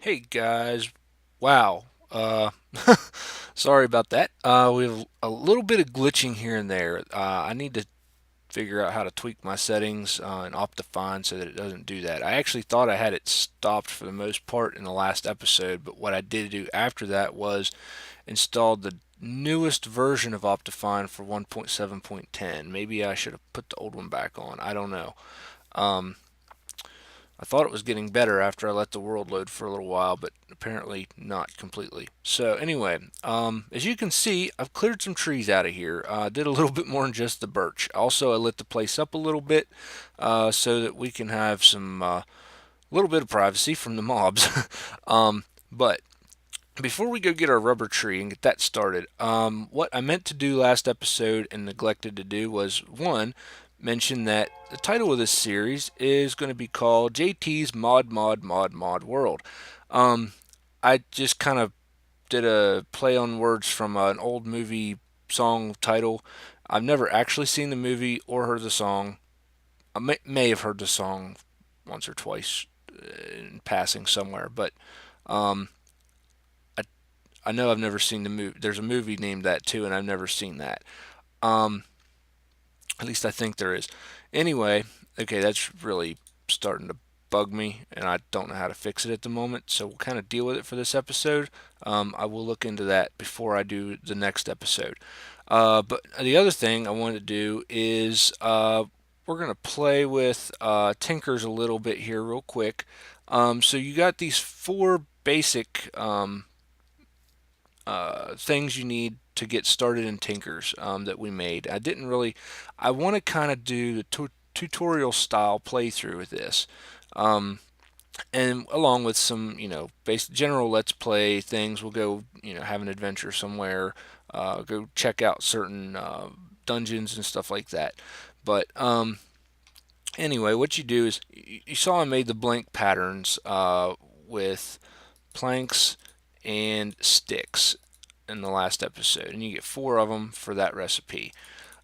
Hey guys, wow. Sorry about that. We have a little bit of glitching here and there. I need to figure out how to tweak my settings in Optifine so that it doesn't do that. I actually thought I had it stopped for the most part in the last episode, but what I did do after that was installed the newest version of Optifine for 1.7.10. Maybe I should have put the old one back on. I don't know. Um, I thought it was getting better after I let the world load for a little while, but apparently not completely. So anyway, as you can see, I've cleared some trees out of here. Did a little bit more than just the birch. Also, I lit the place up a little bit so that we can have some little bit of privacy from the mobs. But before we go get our rubber tree and get that started, what I meant to do last episode and neglected to do was one, mention that the title of this series is going to be called JT's Mod World. Um, I just kind of did a play on words from an old movie song title. I've never actually seen the movie or heard the song. I may have heard the song once or twice in passing somewhere, but um, I I know I've never seen the movie. There's a movie named that too, and I've never seen that. Um, at least I think there is. Anyway, okay, that's really starting to bug me, and I don't know how to fix it at the moment. So we'll kind of deal with it for this episode. I will look into that before I do the next episode. But the other thing I wanted to do is we're going to play with Tinkers a little bit here, real quick. So you got these four basic things you need to get started in Tinkers that we made. I want to kind of do the tutorial style playthrough with this. Um, and along with some, basic general let's play things, we'll go, have an adventure somewhere, go check out certain dungeons and stuff like that. But anyway, what you do is you saw I made the blank patterns with planks and sticks in the last episode, and you get four of them for that recipe.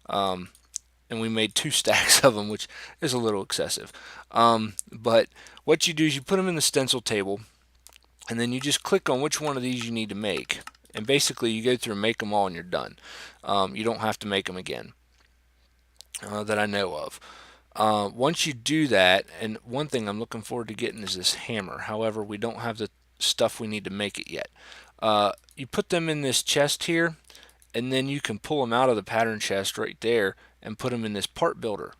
Um, and we made two stacks of them, which is a little excessive. But what you do is you put them in the stencil table, and then you just click on which one of these you need to make. And basically, you go through and make them all, and you're done. You don't have to make them again that I know of. Once you do that, and one thing I'm looking forward to getting is this hammer. However, we don't have the stuff we need to make it yet. You put them in this chest here, and then you can pull them out of the pattern chest right there and put them in this part builder.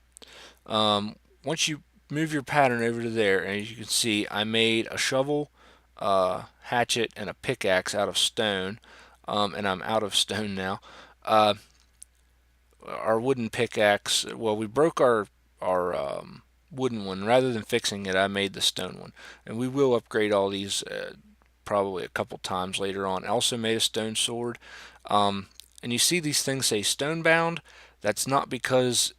Once you move your pattern over to there, and as you can see, I made a shovel, hatchet, and a pickaxe out of stone, and I'm out of stone now. Uh, our wooden pickaxe, well, we broke our wooden one. Rather than fixing it, I made the stone one, and we will upgrade all these probably a couple times later on. I also made a stone sword. And you see these things say stone bound. That's not because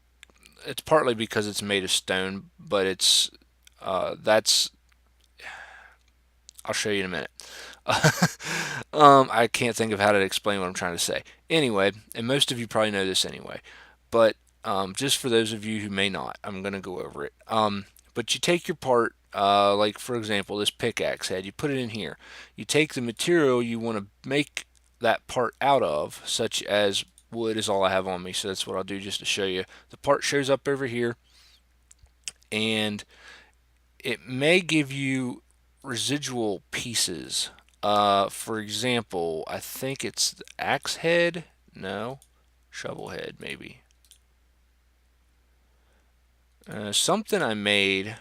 it's partly because it's made of stone, but that's I'll show you in a minute. I can't think of how to explain what I'm trying to say. Anyway, and most of you probably know this anyway, but just for those of you who may not, I'm going to go over it. But you take your part, like for example, this pickaxe head, you put it in here. You take the material you want to make that part out of, such as wood is all I have on me, so that's what I'll do just to show you. The part shows up over here, and it may give you residual pieces. For example, I think it's the axe head. No, shovel head maybe. Something I made.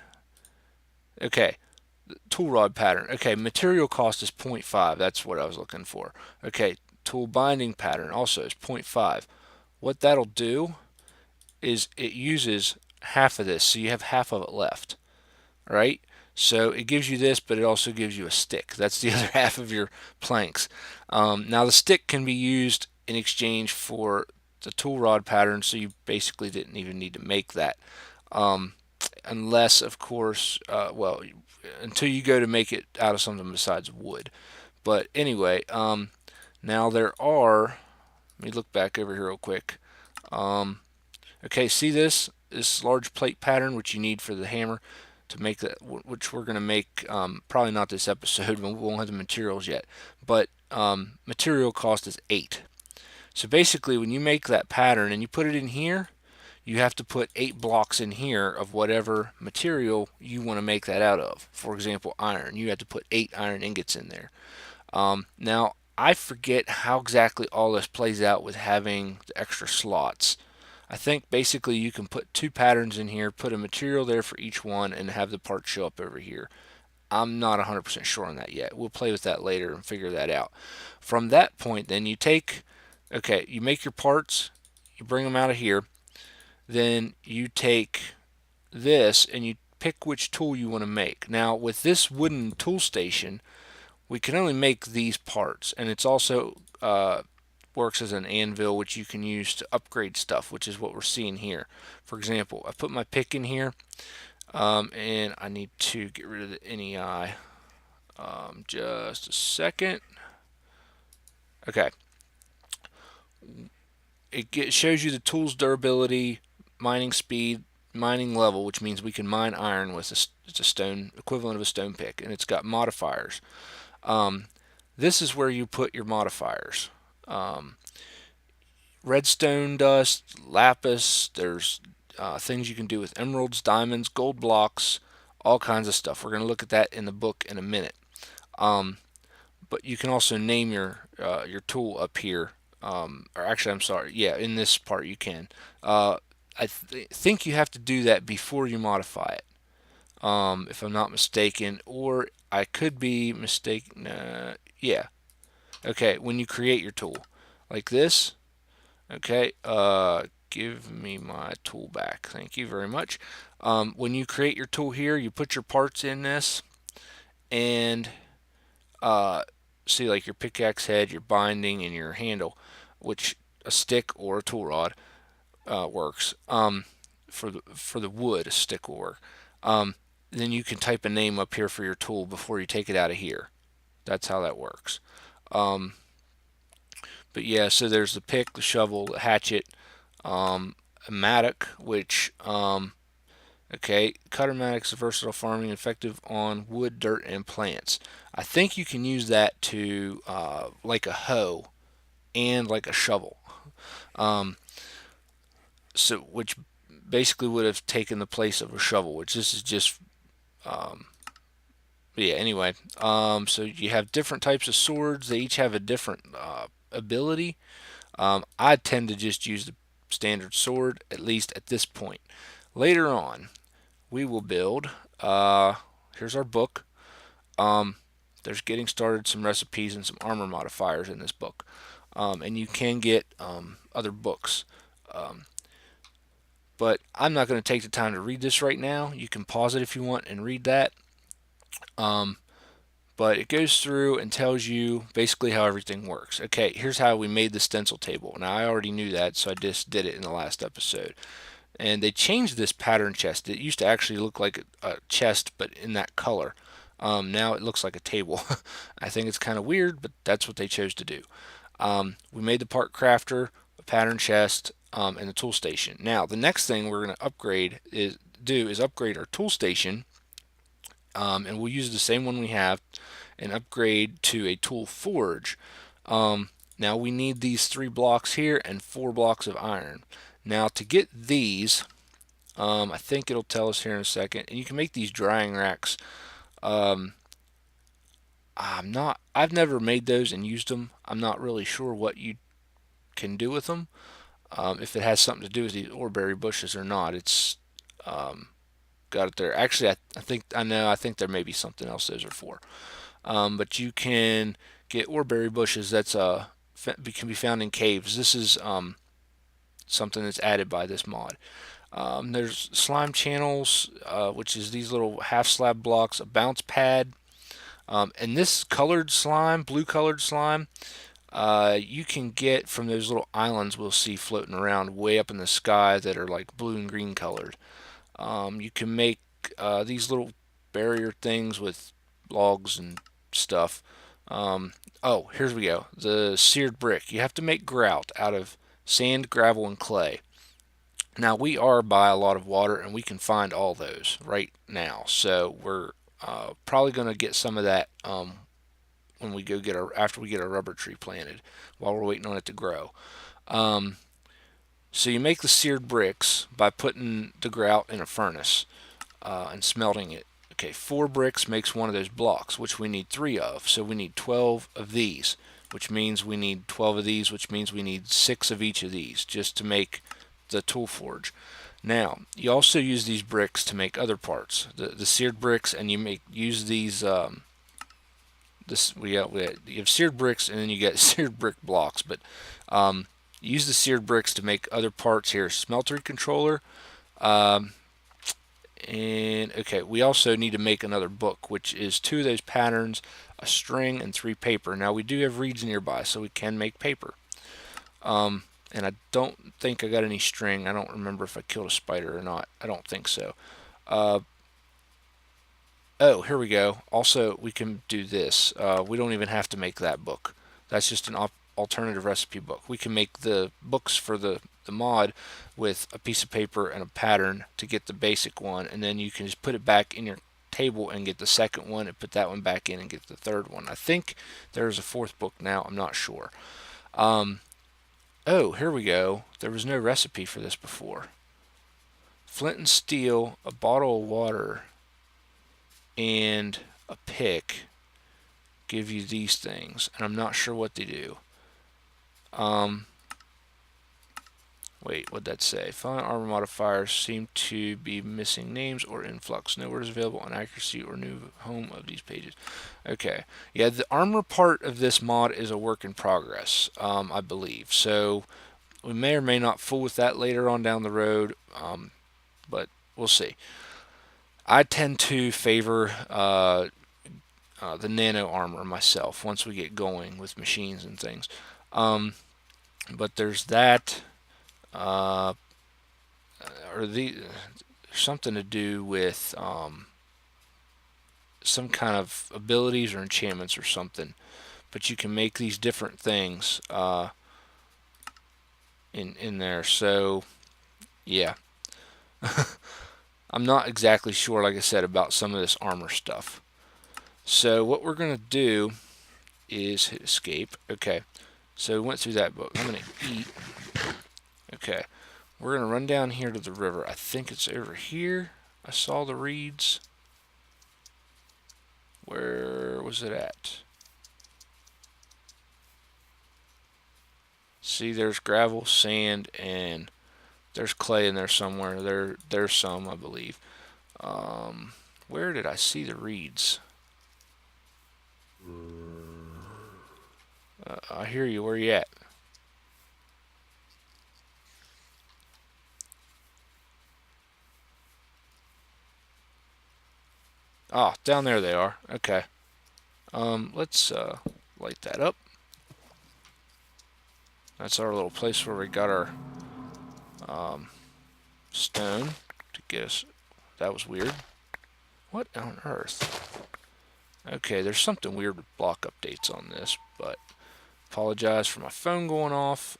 Okay, tool rod pattern. Okay, material cost is zero point 0.5. That's what I was looking for. Okay, tool binding pattern also is zero point 0.5. What that'll do is it uses half of this, so you have half of it left. Right? So it gives you this, but it also gives you a stick. That's the other half of your planks. Now the stick can be used in exchange for the tool rod pattern, so you basically didn't even need to make that. Um, Unless, of course, well, until you go to make it out of something besides wood. But anyway, now there are, let me look back over here real quick. Okay, see this large plate pattern, which you need for the hammer. to make that, which we're going to make probably not this episode. We won't have the materials yet, but material cost is 8. So basically, when you make that pattern and you put it in here, you have to put 8 blocks in here of whatever material you want to make that out of. For example, iron. You have to put 8 iron ingots in there. Now, I forget how exactly all this plays out with having the extra slots. I think basically you can put 2 patterns in here, put a material there for each one, and have the parts show up over here. I'm not 100% sure on that yet. We'll play with that later and figure that out. From that point, then you take, okay, you make your parts, you bring them out of here, then you take this and you pick which tool you want to make. Now, with this wooden tool station, we can only make these parts, and it's also works as an anvil, which you can use to upgrade stuff, which is what we're seeing here. For example, I put my pick in here, and I need to get rid of the NEI. Just a second. Okay. It shows you the tool's durability, mining speed, mining level, which means we can mine iron with it's a stone equivalent of a stone pick, and it's got modifiers. This is where you put your modifiers. Redstone dust, lapis, there's things you can do with emeralds, diamonds, gold blocks, all kinds of stuff. We're going to look at that in the book in a minute. But you can also name your tool up here. Or actually, I'm sorry. Yeah, in this part you can. I think you have to do that before you modify it, if I'm not mistaken, or I could be mistaken. Yeah. Okay, when you create your tool, like this. Okay. Give me my tool back. Thank you very much. When you create your tool here, you put your parts in this, and see, like your pickaxe head, your binding, and your handle, which a stick or a tool rod works. For the wood, a stick will work. Then you can type a name up here for your tool before you take it out of here. That's how that works. But yeah, so there's the pick, the shovel, the hatchet, a mattock, which okay, cutter mattock's versatile farming, effective on wood, dirt, and plants. I think you can use that to like a hoe and like a shovel. So which basically would have taken the place of a shovel, which this is just yeah. Anyway, so you have different types of swords. They each have a different ability. I tend to just use the standard sword, at least at this point. Later on, we will build. Here's our book. There's getting started, some recipes, and some armor modifiers in this book. And you can get other books. But I'm not going to take the time to read this right now. You can pause it if you want and read that. But it goes through and tells you basically how everything works. Okay, here's how we made the stencil table. Now, I already knew that, so I just did it in the last episode. And they changed this pattern chest. It used to actually look like a chest, but in that color. Now it looks like a table. I think it's kind of weird, but that's what they chose to do. We made the part crafter, a pattern chest, and the tool station. Now, the next thing we're going to is upgrade our tool station, and we'll use the same one we have, and upgrade to a tool forge. Now we need these 3 blocks here and 4 blocks of iron. Now to get these, I think it'll tell us here in a second, and you can make these drying racks. I've never made those and used them. I'm not really sure what you can do with them. If it has something to do with these oreberry bushes or not. It's got it there. Actually, I think I know. I think there may be something else those are for. But you can get oreberry bushes. That's can be found in caves. This is something that's added by this mod. There's slime channels, which is these little half slab blocks, a bounce pad, and this colored slime, blue colored slime, you can get from those little islands we'll see floating around way up in the sky that are like blue and green colored. You can make these little barrier things with logs and stuff. Oh, here we go. The seared brick. You have to make grout out of sand, gravel, and clay. Now we are by a lot of water and we can find all those right now. So we're probably going to get some of that when we go get after we get our rubber tree planted while we're waiting on it to grow. Um, so you make the seared bricks by putting the grout in a furnace and smelting it. Okay, 4 bricks makes one of those blocks, which we need 3 of. So we need 12 of these, which means we need 12 of these, which means we need 6 of each of these just to make the tool forge. Now, you also use these bricks to make other parts, the seared bricks, and use these. You have seared bricks, and then you get seared brick blocks. But use the seared bricks to make other parts here. Smeltery controller. Um, And okay, we also need to make another book, which is 2 of those patterns, a string, and 3 paper. Now we do have reeds nearby, so we can make paper. And I don't think I got any string. I don't remember if I killed a spider or not. I don't think so. Uh, oh, here we go. Also, we can do this. We don't even have to make that book. That's just an alternative recipe book. We can make the books for the mod with a piece of paper and a pattern to get the basic one, and then you can just put it back in your table and get the second one and put that one back in and get the third one. I think there's a 4th book now. I'm not sure. Um, oh, here we go. There was no recipe for this before. Flint and steel, a bottle of water, and a pick give you these things, and I'm not sure what they do. Wait, what'd that say? Following armor modifiers seem to be missing names or influx. No words available on accuracy or new home of these pages. Okay. Yeah, the armor part of this mod is a work in progress, I believe. So we may or may not fool with that later on down the road, but we'll see. I tend to favor the nano armor myself once we get going with machines and things. But there's that. Uh, or something to do with some kind of abilities or enchantments or something. But you can make these different things in there. So yeah, I'm not exactly sure, like I said, about some of this armor stuff. So what we're gonna do is hit escape. Okay, so we went through that book. I'm gonna eat. Okay, we're gonna run down here to the river. I think it's over here. I saw the reeds. Where was it at? See, there's gravel, sand, and there's clay in there somewhere. There's some, I believe. Where did I see the reeds? I hear you. Where you at? Oh, down there they are. Okay. Let's light that up. That's our little place where we got our stone to get us. That was weird. What on earth? Okay, there's something weird with block updates on this, but apologize for my phone going off.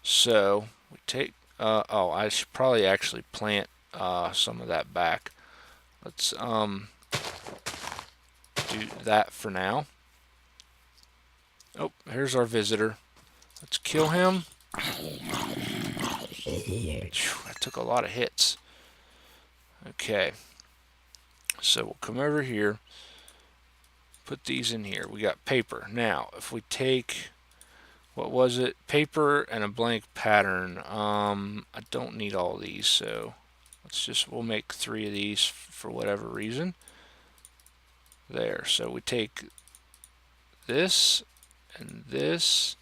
So we take. Oh, I should probably actually plant some of that back. Let's do that for now. Oh, here's our visitor. Let's kill him. That took a lot of hits. Okay. So we'll come over here. Put these in here. We got paper. Now, if we take, what was it? Paper and a blank pattern. I don't need all these, so we'll make 3 of these for whatever reason. There. So we take this and this,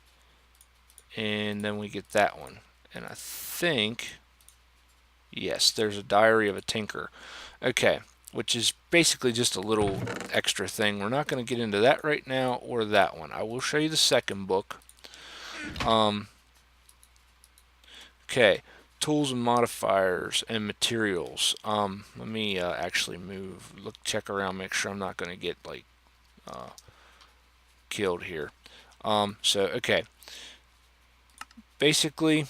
and then we get that one. And I think, yes, there's a Diary of a Tinker. Okay, which is basically just a little extra thing. We're not going to get into that right now or that one. I will show you the second book. Okay, tools and modifiers and materials. Let me actually move, check around, make sure I'm not going to get like killed here. Okay, basically,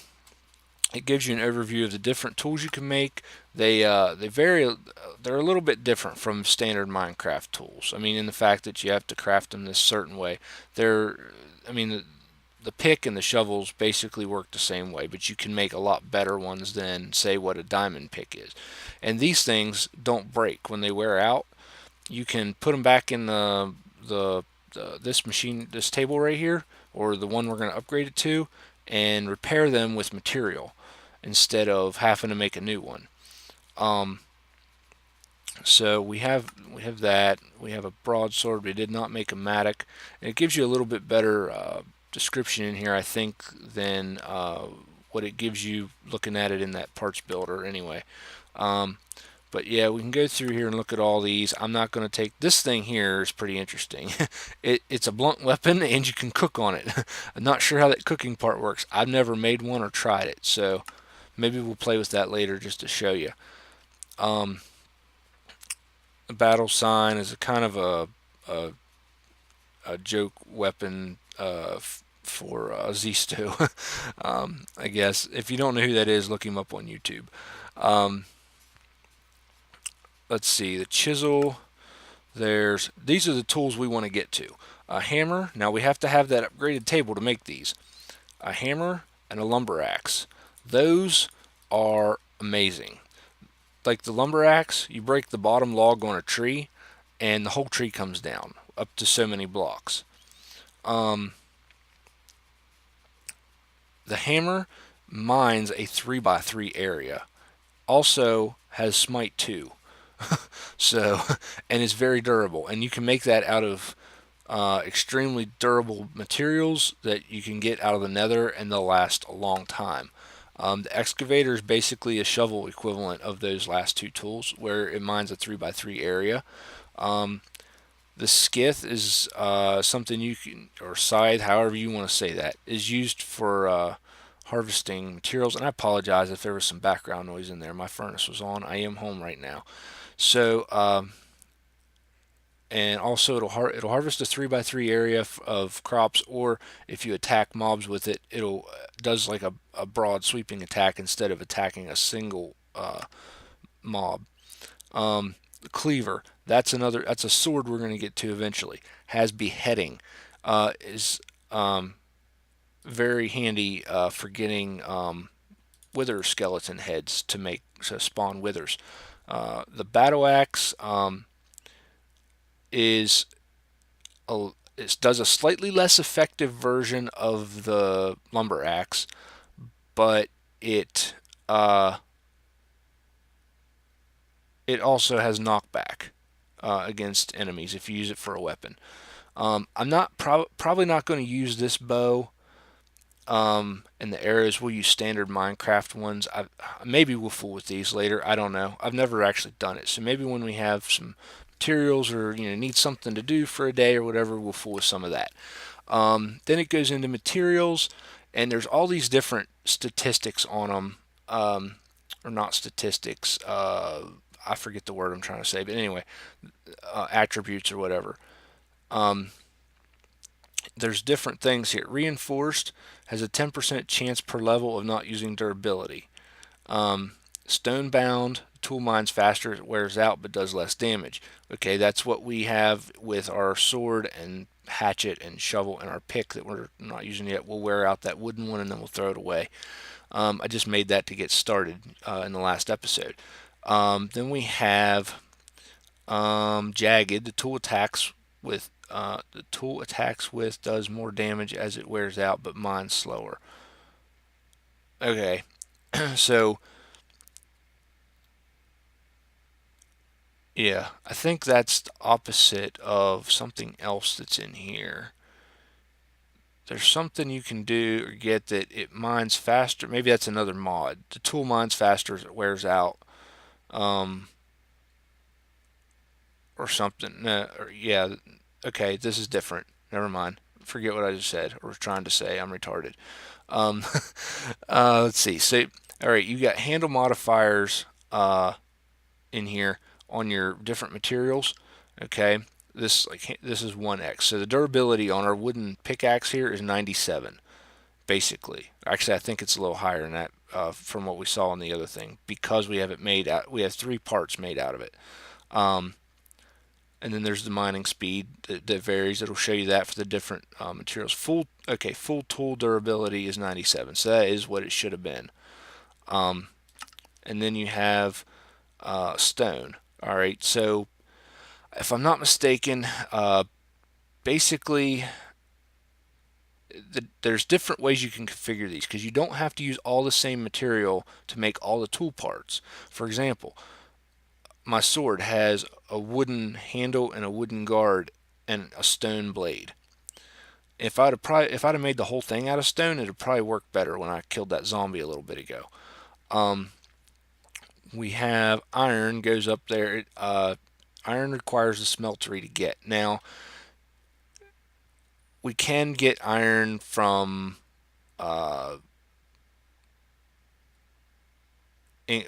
it gives you an overview of the different tools you can make. They vary. They're a little bit different from standard Minecraft tools. I mean, in the fact that you have to craft them this certain way. They're, I mean, the pick and the shovels basically work the same way, but you can make a lot better ones than, say, what a diamond pick is. And these things don't break when they wear out. You can put them back in this machine, this table right here, or the one we're going to upgrade it to, and repair them with material instead of having to make a new one. Um, so we have that. We have a broadsword. We did not make a mattock, and it gives you a little bit better description in here, I think, than what it gives you looking at it in that parts builder. Anyway, um, but yeah, we can go through here and look at all these. I'm not going to take this thing here. Is pretty interesting. It's a blunt weapon and you can cook on it. I'm not sure how that cooking part works. I've never made one or tried it, so maybe we'll play with that later just to show you. Um, the battle sign is a kind of a, a joke weapon for Zisto. I guess if you don't know who that is, look him up on YouTube. Um, let's see, the chisel. These are the tools we want to get to. A hammer. Now we have to have that upgraded table to make these. A hammer and a lumber axe. Those are amazing. Like the lumber axe, you break the bottom log on a tree, and the whole tree comes down up to so many blocks. Um, the hammer mines a 3x3 area. Also has smite 2. So, and it's very durable, and you can make that out of extremely durable materials that you can get out of the nether, and they'll last a long time. The excavator is basically a shovel equivalent of those last two tools, where it mines a 3x3 area. Um, the skith is something you can, or scythe, however you want to say that, is used for harvesting materials. And I apologize if there was some background noise in there. My furnace was on. I am home right now. So, and also it'll harvest a 3x3 area of crops, or if you attack mobs with it, it'll does like a broad sweeping attack instead of attacking a single mob. The cleaver, that's a sword we're going to get to eventually. Has beheading, is very handy for getting wither skeleton heads to spawn withers. The battle axe is it does a slightly less effective version of the lumber axe, but uh, it also has knockback against enemies if you use it for a weapon. I'm not probably not going to use this bow in the areas. We'll use standard Minecraft ones. Maybe we'll fool with these later. I don't know. I've never actually done it. So maybe when we have some materials, or need something to do for a day or whatever, we'll fool with some of that. Then it goes into materials, and there's all these different statistics on them, or not statistics. I forget the word I'm trying to say, but anyway, attributes or whatever. Um, there's different things here. Reinforced has a 10% chance per level of not using durability. Stone bound, tool mines faster, it wears out but does less damage. Okay, that's what we have with our sword and hatchet and shovel and our pick that we're not using yet. We'll wear out that wooden one and then we'll throw it away. I just made that to get started in the last episode. Then we have jagged. The tool attacks with does more damage as it wears out, but mines slower. Okay, so yeah, I think that's the opposite of something else that's in here. There's something you can do or get that it mines faster. Maybe that's another mod. The tool mines faster as it wears out, um, or something. Yeah, okay, this is different. Never mind. Forget what I just said or was trying to say. I'm retarded. Um, let's see. So, all right, you got handle modifiers in here on your different materials. Okay, this is 1x. So the durability on our wooden pickaxe here is 97. basically. Actually, I think it's a little higher than that from what we saw in the other thing, because we have it made out. We have 3 parts made out of it. Um, and then there's the mining speed that varies. It'll show you that for the different materials. Full tool durability is 97, so that is what it should have been. Um, and then you have stone. All right, so if I'm not mistaken, basically there's different ways you can configure these, because you don't have to use all the same material to make all the tool parts. For example, my sword has a wooden handle and a wooden guard and a stone blade. If I'd have made the whole thing out of stone, it'd probably work better when I killed that zombie a little bit ago. Um, we have iron goes up there. Iron requires a smeltery to get. Now we can get iron from uh,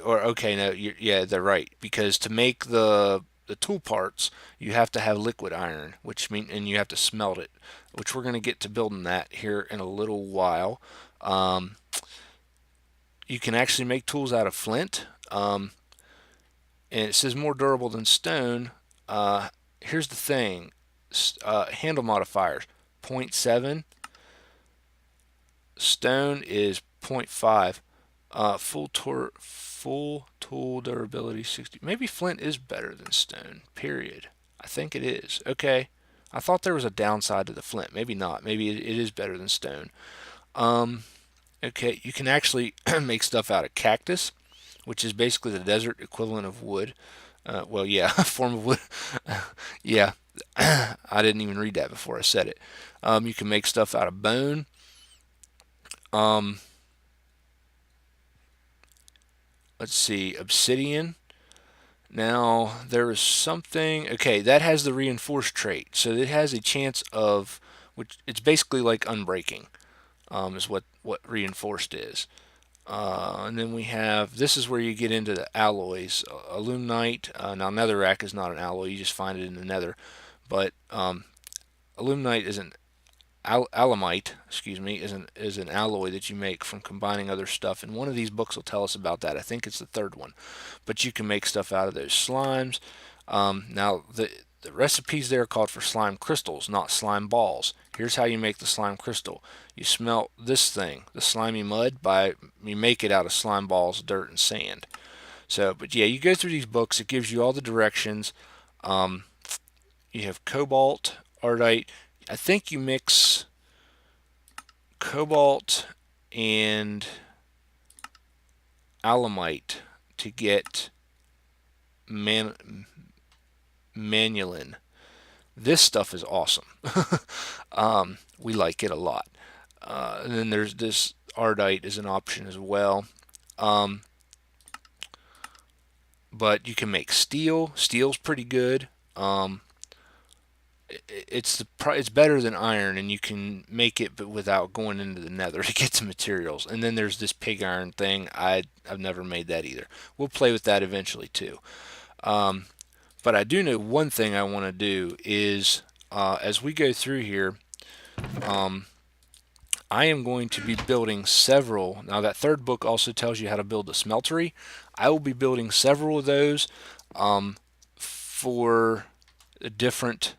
or okay, no, yeah, they're right, because to make the tool parts, you have to have liquid iron, and you have to smelt it, which we're going to get to building that here in a little while. Um, you can actually make tools out of flint, and it says more durable than stone. Here's the thing: handle modifiers, zero point 0.7. Stone is zero point 0.5. Full tool durability 60. Maybe flint is better than stone. Period. I think it is. Okay. I thought there was a downside to the flint. Maybe not. Maybe it is better than stone. Um. Okay. You can actually make stuff out of cactus, which is basically the desert equivalent of wood. Well, yeah, a form of wood. Yeah. I didn't even read that before I said it. You can make stuff out of bone. Um. Let's see. Obsidian. Now, there is something, okay, that has the reinforced trait. So it has a chance of, which it's basically like unbreaking, is what reinforced is. And then we have, this is where you get into the alloys. Aluminite, now netherrack is not an alloy, you just find it in the nether. But aluminite is an alamite, excuse me, is an alloy that you make from combining other stuff. And one of these books will tell us about that. I think it's the third one. But you can make stuff out of those slimes. Now the recipes there are called for slime crystals, not slime balls. Here's how you make the slime crystal. You smelt this thing, the slimy mud, by you make it out of slime balls, dirt, and sand. So, but yeah, you go through these books. It gives you all the directions. Um, you have cobalt, ardite. I think you mix cobalt and alamite to get manulin. This stuff is awesome. We like it a lot. And then there's this ardite is an option as well. Um, but you can make steel. Steel's pretty good. Um, it's better than iron, and you can make it but without going into the nether to get the materials. And then there's this pig iron thing. I've never made that either. We'll play with that eventually too. Um, but I do know one thing I want to do is as we go through here, um, I am going to be building several. Now that third book also tells you how to build a smeltery. I will be building several of those for different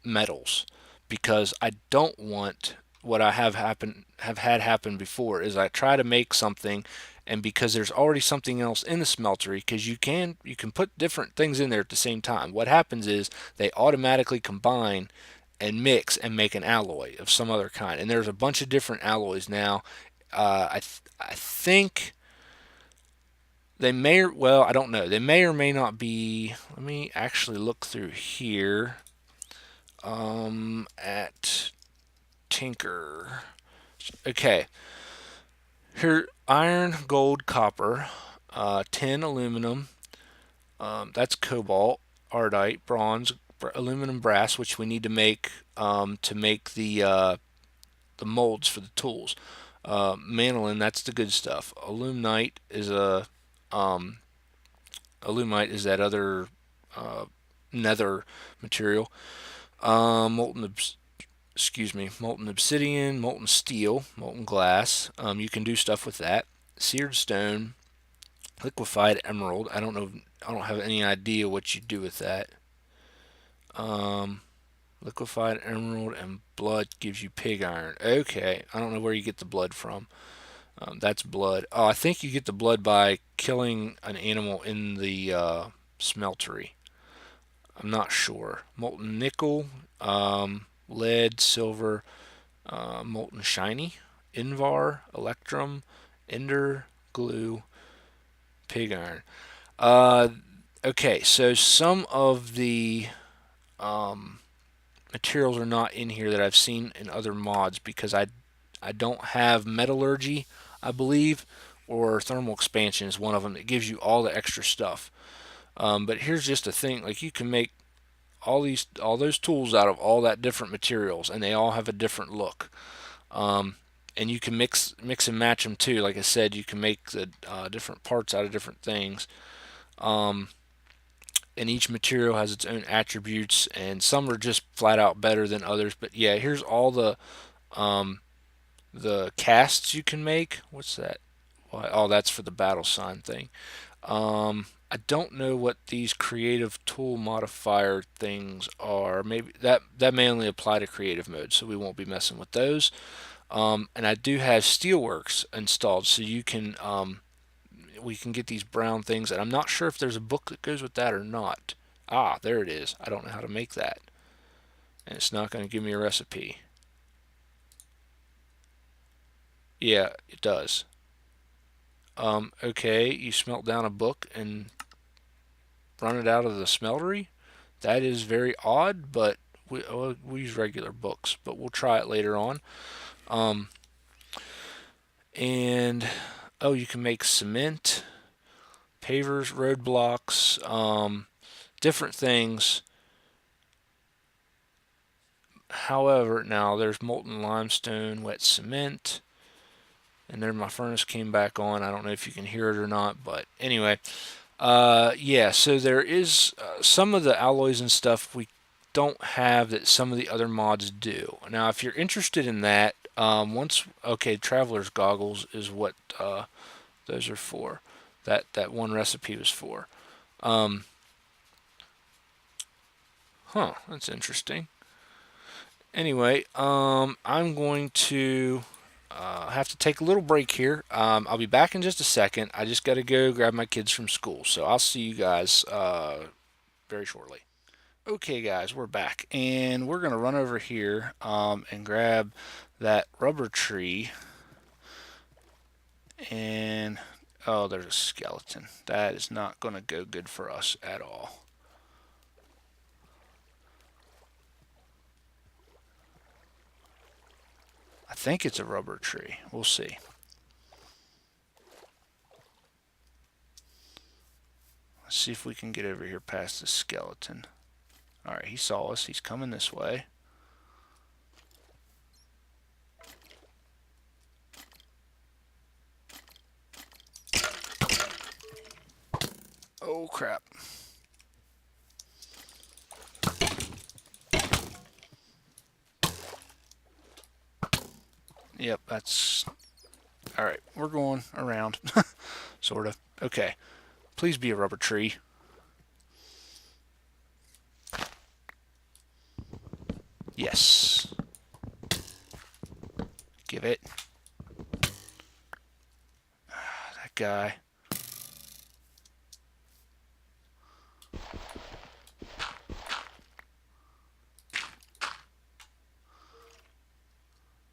metals, because I don't want what I have had happen before is I try to make something, and because there's already something else in the smeltery, because you can put different things in there at the same time, what happens is they automatically combine and mix and make an alloy of some other kind. And there's a bunch of different alloys now. I think they may, well, I don't know. They may or may not be. Let me actually look through here at Tinker. Okay. Here, iron, gold, copper, tin, aluminum. That's cobalt, ardite, bronze, aluminum, brass, which we need to make the molds for the tools. Manolin, that's the good stuff. Um, Alumite is that other nether material. Molten excuse me, molten obsidian, molten steel, molten glass. You can do stuff with that. Seared stone, liquefied emerald. I don't know. I don't have any idea what you do with that. Um, Liquefied emerald and blood gives you pig iron. Okay, I don't know where you get the blood from. That's blood. Oh, I think you get the blood by killing an animal in the smeltery. I'm not sure. Molten nickel, lead, silver, molten shiny, invar, electrum, ender, glue, pig iron. Uh, okay, so some of the um, materials are not in here that I've seen in other mods because I don't have metallurgy, I believe, or thermal expansion is one of them that gives you all the extra stuff. But here's just a thing: like you can make all those tools out of all that different materials, and they all have a different look. Um, and you can mix and match them too. Like I said, you can make the different parts out of different things. Um, and each material has its own attributes, and some are just flat out better than others. But yeah, here's all um, the casts you can make. What's that? Why? Oh, that's for the battle sign thing. I don't know what these creative tool modifier things are. Maybe that may only apply to creative mode, so we won't be messing with those. And I do have Steelworks installed, so you can we can get these brown things. And I'm not sure if there's a book that goes with that or not. Ah, there it is. I don't know how to make that, and it's not going to give me a recipe. Yeah, it does. Okay, you smelt down a book and run it out of the smeltery. That is very odd, but we use regular books, but we'll try it later on. Um, and oh, you can make cement, pavers, roadblocks, different things. However, now there's molten limestone, wet cement, and then my furnace came back on. I don't know if you can hear it or not, but anyway, yeah. So there is some of the alloys and stuff we don't have that some of the other mods do. Now, if you're interested in that, okay, Traveler's Goggles is what those are for. That one recipe was for. Um, that's interesting. Anyway, I'm going to have to take a little break here. I'll be back in just a second. I just got to go grab my kids from school, so I'll see you guys very shortly. Okay, guys, we're back, and we're gonna run over here and grab that rubber tree. And oh, there's a skeleton. That is not gonna go good for us at all. I think it's a rubber tree. We'll see. Let's see if we can get over here past the skeleton. Alright, he saw us. He's coming this way. Oh, crap. Yep, that's... Alright, we're going around. Sort of. Okay. Please be a rubber tree. Yes. Give it. That guy.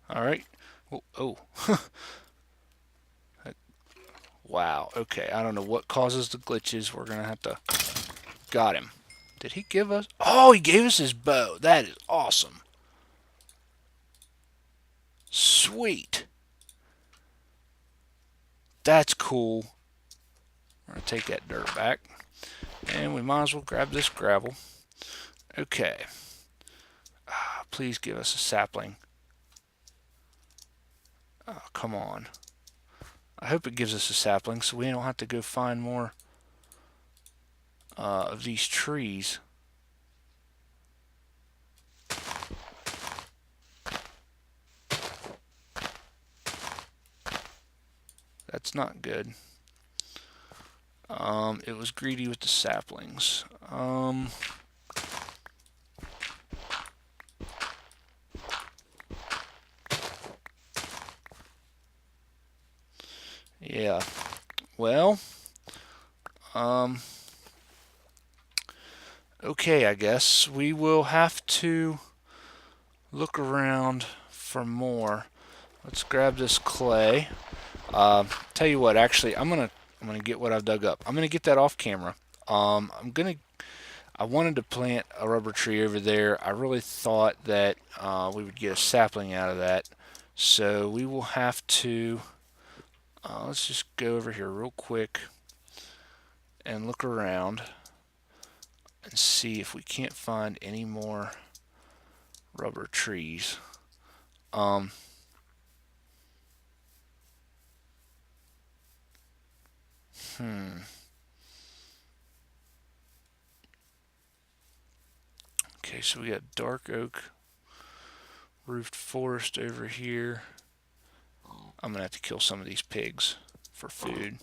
Alright. Oh, oh. Wow. Okay, I don't know what causes the glitches. We're going to have to... Got him. Did he give us... Oh, he gave us his bow. That is awesome. Sweet. That's cool. We're going to take that dirt back. And we might as well grab this gravel. Okay. Please give us a sapling. Oh, come on. I hope it gives us a sapling so we don't have to go find more of these trees. That's not good. It was greedy with the saplings. Yeah. Well, okay, I guess we will have to look around for more. Let's grab this clay. Tell you what, actually, I'm gonna get what I've dug up. I'm gonna get that off camera. I wanted to plant a rubber tree over there. I really thought that we would get a sapling out of that. So we will have to. Let's just go over here real quick and look around and see if we can't find any more rubber trees. Um, Okay, so we got dark oak roofed forest over here. I'm gonna have to kill some of these pigs for food.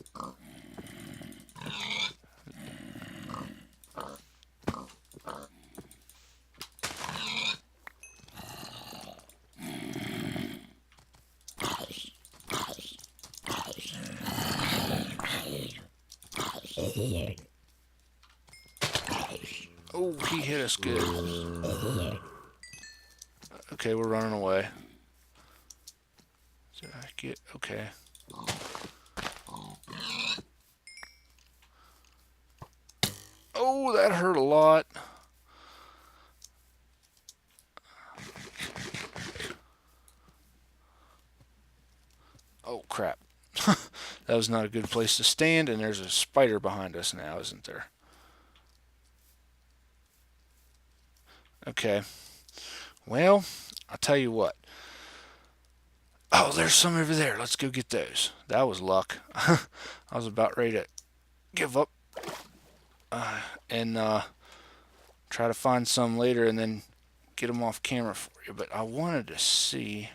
Oh, he hit us good. Okay, we're running away. Did I get okay? Oh, that hurt a lot. Oh crap. That was not a good place to stand, and there's a spider behind us now, isn't there? Okay. Well, I'll tell you what. Oh, there's some over there. Let's go get those. That was luck. I was about ready to give up and try to find some later and then get them off camera for you. But I wanted to see.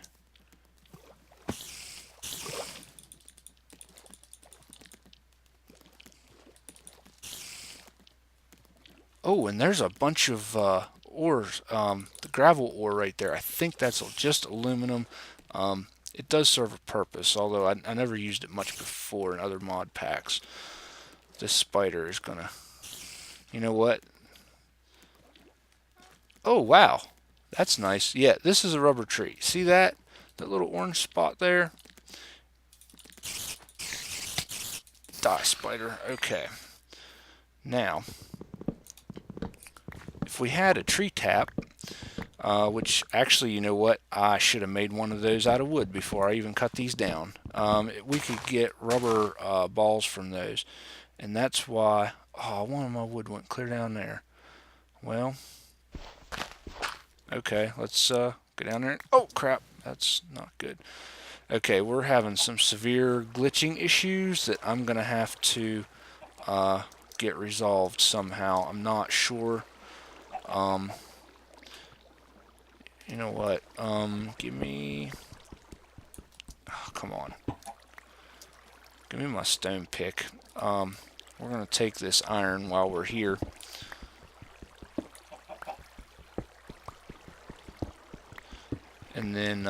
Oh, and there's a bunch of ores, the gravel ore right there. I think that's just aluminum. It does serve a purpose, although I never used it much before in other mod packs. This spider is gonna. You know what? Oh, wow. That's nice. Yeah, this is a rubber tree. See that? That little orange spot there? Die, spider. Okay. Now, if we had a tree tap, which actually, you know what? I should have made one of those out of wood before I even cut these down. We could get rubber balls from those. And that's why... Oh, one of my wood went clear down there. Well... Okay, let's go down there. Oh, crap. That's not good. Okay, we're having some severe glitching issues that I'm going to have to get resolved somehow. I'm not sure. You know what? Give me... Oh, come on. Give me my stone pick. We're going to take this iron while we're here. And then,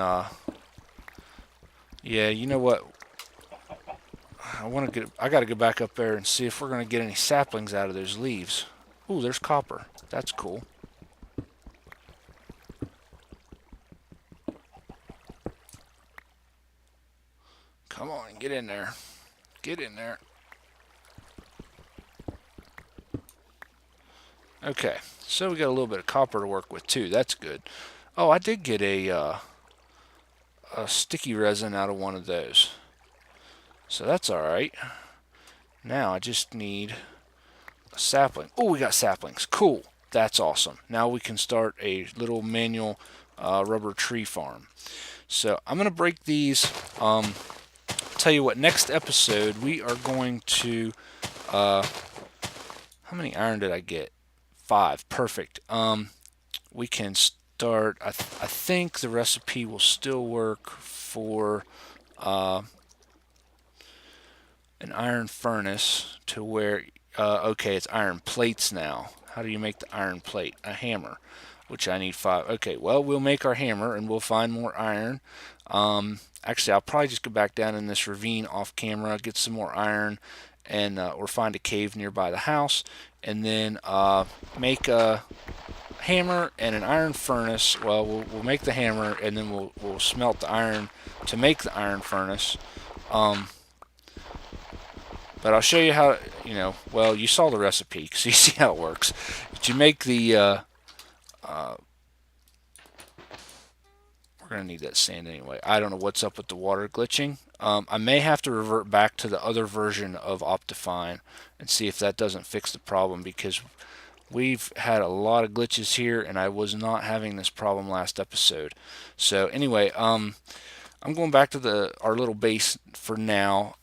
yeah, you know what? I got to go back up there and see if we're going to get any saplings out of those leaves. Ooh, there's copper. That's cool. Come on, get in there. Get in there. Okay, so we got a little bit of copper to work with too. That's good. Oh, I did get a sticky resin out of one of those. So that's alright. Now I just need a sapling. Oh, we got saplings. Cool. That's awesome. Now we can start a little manual rubber tree farm. So I'm going to break these. Tell you what, next episode we are going to... how many iron did I get? 5. Perfect. We can start... I think the recipe will still work for... an iron furnace to where, okay, it's iron plates now. How do you make the iron plate? A hammer, which I need 5. Okay, well, we'll make our hammer and we'll find more iron. Actually, I'll probably just go back down in this ravine off camera, get some more iron, and or find a cave nearby the house, and then make a hammer and an iron furnace. Well, we'll make the hammer and then we'll smelt the iron to make the iron furnace. Um, but I'll show you how, well, you saw the recipe, so you see how it works. But you make the, we're going to need that sand anyway. I don't know what's up with the water glitching. I may have to revert back to the other version of Optifine and see if that doesn't fix the problem, because we've had a lot of glitches here and I was not having this problem last episode. So anyway, I'm going back to our little base for now.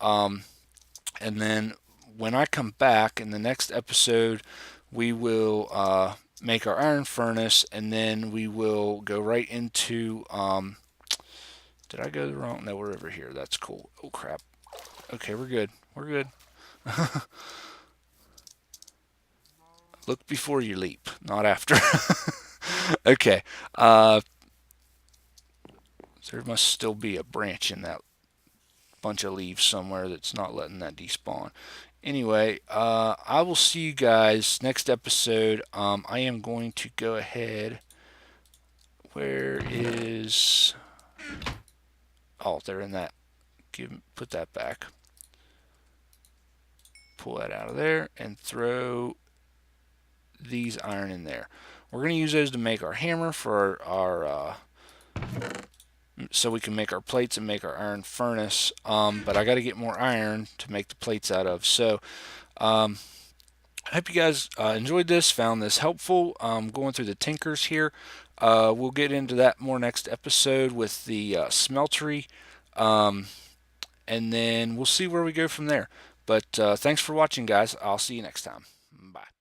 And then when I come back in the next episode, we will make our iron furnace, and then we will go right into. Did I go the wrong? No, we're over here. That's cool. Oh crap. Okay, we're good. We're good. Look before you leap, not after. Okay. There must still be a branch in that bunch of leaves somewhere that's not letting that despawn. Anyway, I will see you guys next episode. I am going to go ahead. Where is? Oh, they're in that. Put that back. Pull that out of there and throw these iron in there. We're going to use those to make our hammer for our so we can make our plates and make our iron furnace. But I got to get more iron to make the plates out of. So I hope you guys enjoyed this, found this helpful. Going through the tinkers here. We'll get into that more next episode with the smeltery. And then we'll see where we go from there. But thanks for watching, guys. I'll see you next time. Bye.